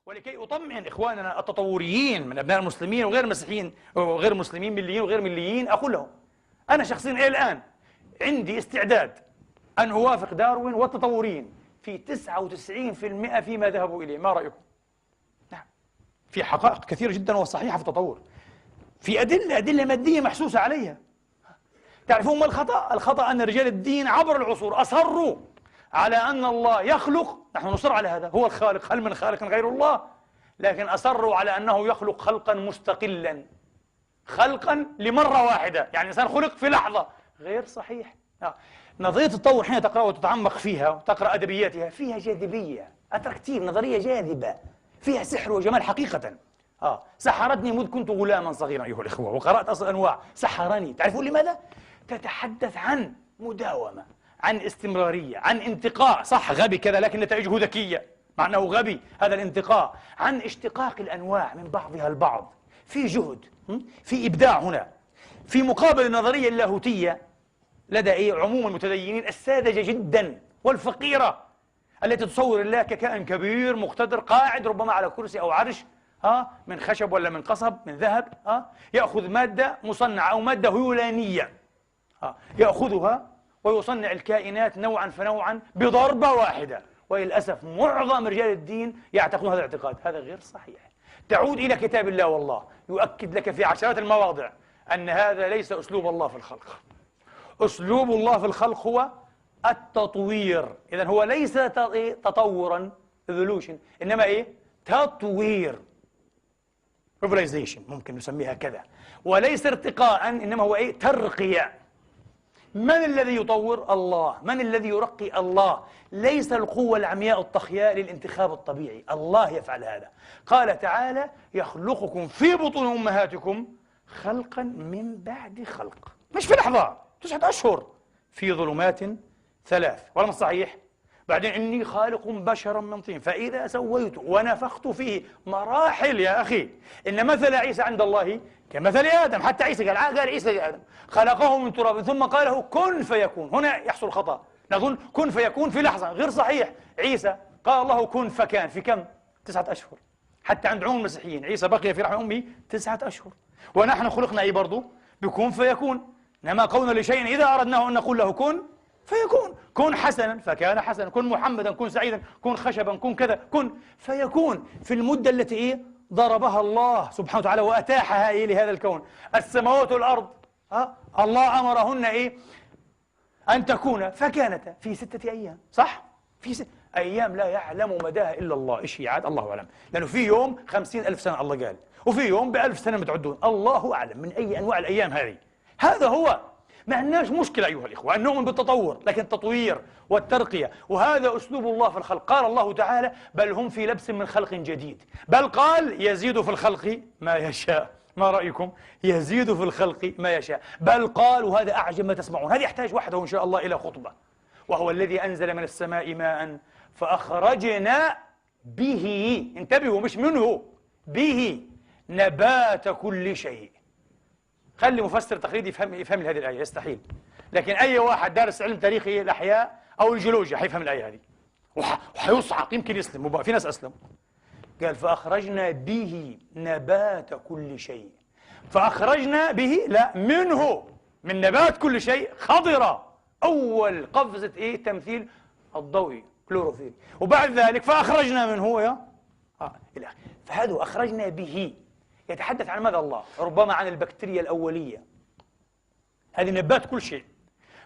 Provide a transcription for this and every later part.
ولكي أطمئن إخواننا التطوريين من أبناء المسلمين وغير المسيحيين وغير المسلمين، مليين وغير مليين، أقول لهم أنا شخصيا إلى الآن عندي استعداد أن أوافق داروين والتطوريين في 99% فيما ذهبوا إليه. ما رأيكم؟ نعم، في حقائق كثيرة جدا وصحيحة في التطور، في أدلة مادية محسوسة عليها. تعرفون ما الخطأ؟ الخطأ أن رجال الدين عبر العصور أصروا على أن الله يخلق، نحن نصر على هذا، هو الخالق، هل من خالق غير الله؟ لكن أصروا على أنه يخلق خلقا مستقلا، خلقا لمرة واحدة، يعني الإنسان خلق في لحظة. غير صحيح. نظرية التطور حين تقرأ وتتعمق فيها وتقرأ أدبياتها فيها جاذبية، أتراكتيف، نظرية جاذبة، فيها سحر وجمال حقيقة. سحرتني مذ كنت غلاما صغيرا أيها الإخوة، وقرأت أصل الأنواع، سحرني. تعرفون لماذا؟ تتحدث عن مداومة، عن استمرارية، عن انتقاء، صح غبي كذا لكن نتائجه ذكية، مع أنه غبي هذا الانتقاء، عن اشتقاق الأنواع من بعضها البعض، في جهد، في إبداع هنا، في مقابل النظرية اللاهوتية لدى عموم المتدينين الساذجة جدا والفقيرة التي تصور الله ككائن كبير مقتدر قاعد ربما على كرسي أو عرش من خشب ولا من قصب من ذهب، يأخذ مادة مصنعة أو مادة هيولانية يأخذها ويصنع الكائنات نوعا فنوعا بضربة واحدة. وللأسف معظم رجال الدين يعتقدون هذا الاعتقاد. هذا غير صحيح. تعود إلى كتاب الله والله يؤكد لك في عشرات المواضع أن هذا ليس أسلوب الله في الخلق. أسلوب الله في الخلق هو التطوير. إذن هو ليس تطورا evolution، إنما تطوير revolution ممكن نسميها كذا، وليس ارتقاء، إنما هو ترقية. من الذي يطور؟ الله. من الذي يرقي؟ الله. ليس القوة العمياء الطخياء للانتخاب الطبيعي، الله يفعل هذا. قال تعالى يخلقكم في بطون أمهاتكم خلقا من بعد خلق، مش في لحظة، 9 أشهر في ظلمات 3، ولا مش صحيح؟ بعدين إني خالق بشرا من طين فإذا سويته ونفخت فيه، مراحل يا أخي. إن مثل عيسى عند الله كمثل آدم، حتى عيسى قال عيسى لآدم خلقه من تراب ثم قال له كن فيكون. هنا يحصل خطأ، نظن كن فيكون في لحظة، غير صحيح. عيسى قال الله كن فكان في كم؟ 9 أشهر. حتى عند عموم المسيحيين عيسى بقي في رحم أمه 9 أشهر، ونحن خلقنا برضه بكون فيكون. إنما قولنا لشيء إذا أردناه أن نقول له كن فيكون. كن حسنا فكان حسنا، كن محمدا، كن سعيدا، كن خشبا، كن كذا، كن فيكون في المدة التي ضربها الله سبحانه وتعالى وأتاحها لهذا الكون. السماوات والأرض الله أمرهن أن تكون فكانتا في 6 أيام، صح؟ في 6 أيام لا يعلم مداها إلا الله. إيش هي عاد؟ الله أعلم، لأنه في يوم 50,000 سنة الله قال، وفي يوم ب1000 سنة متعدون، الله أعلم من أي أنواع الأيام هذه. هذا هو. ما عندناش مشكلة أيها الإخوة أن نؤمن بالتطور، لكن التطوير والترقية، وهذا أسلوب الله في الخلق. قال الله تعالى بل هم في لبس من خلق جديد، بل قال يزيد في الخلق ما يشاء. ما رأيكم؟ يزيد في الخلق ما يشاء. بل قال، وهذا أعجب ما تسمعون، هذا يحتاج وحده إن شاء الله إلى خطبة. وهو الذي أنزل من السماء ماء فأخرجنا به، انتبهوا مش منه، به نبات كل شيء. خلي مفسر تقليدي يفهم لي هذه الآية، يستحيل. لكن أي واحد دارس علم تاريخي الأحياء أو الجيولوجيا حيفهم الآية هذه وحيصعق، يمكن يسلم، في ناس أسلم. قال فأخرجنا به نبات كل شيء. فأخرجنا به، لا منه، من نبات كل شيء خضرة. أول قفزة تمثيل الضوئي كلوروفيل. وبعد ذلك فأخرجنا منه فهذا أخرجنا به يتحدث عن ماذا الله؟ ربما عن البكتيريا الأولية. هذه نبات كل شيء،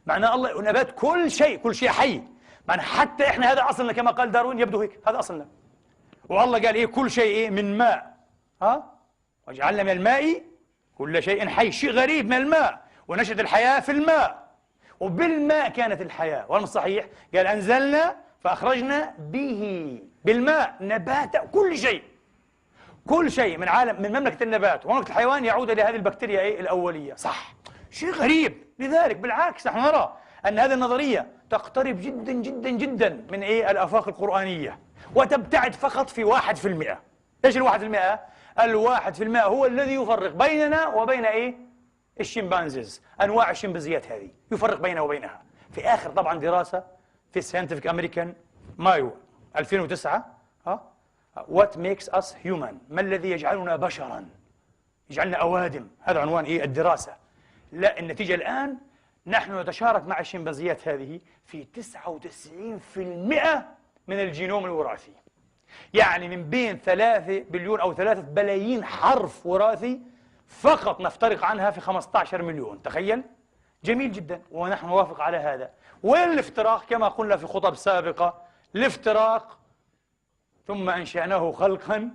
معنى الله نبات كل شيء، كل شيء حي. معنى حتى إحنا هذا أصلنا كما قال داروين، يبدو هيك، هذا أصلنا. والله قال كل شيء من ماء، وجعلنا من الماء كل شيء حي. شيء غريب، من الماء، ونشأت الحياة في الماء، وبالماء كانت الحياة. والله صحيح. قال أنزلنا فأخرجنا به، بالماء، نبات كل شيء. كل شيء من عالم، من مملكة النبات ومملكة الحيوان يعود إلى هذه البكتيريا الأولية. صح، شيء غريب. لذلك بالعكس نحن نرى أن هذه النظرية تقترب جدا جدا جدا من الآفاق القرآنية، وتبتعد فقط في 1%. إيش 1%؟ 1% هو الذي يفرق بيننا وبين الشمبانزيز، أنواع الشمبانزيات هذه يفرق بيننا وبينها. في آخر طبعا دراسة في ساينتفك أمريكان مايو 2009 What makes us human؟ ما الذي يجعلنا بشرا؟ يجعلنا أوادم. هذا عنوان الدراسة. لا، النتيجة الآن نحن نتشارك مع الشمبانزيات هذه في 99% من الجينوم الوراثي. يعني من بين 3 بليون أو 3 بلايين حرف وراثي فقط نفترق عنها في 15 مليون. تخيل. جميل جدا، ونحن نوافق على هذا. وين الافتراق؟ كما قلنا في خطب سابقة، الافتراق ثم أنشأناه خلقا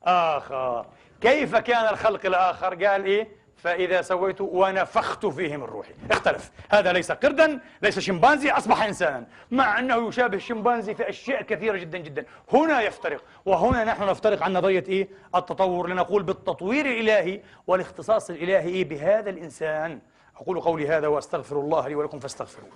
آخر. كيف كان الخلق الآخر؟ قال فإذا سويت ونفخت فيه من روحي. اختلف. هذا ليس قردا، ليس شمبانزي، أصبح إنسانا، مع أنه يشابه الشمبانزي في أشياء كثيرة جدا جدا. هنا يفترق، وهنا نحن نفترق عن نظرية التطور، لنقول بالتطوير الإلهي والاختصاص الإلهي بهذا الإنسان. أقول قولي هذا وأستغفر الله لي ولكم فاستغفروه.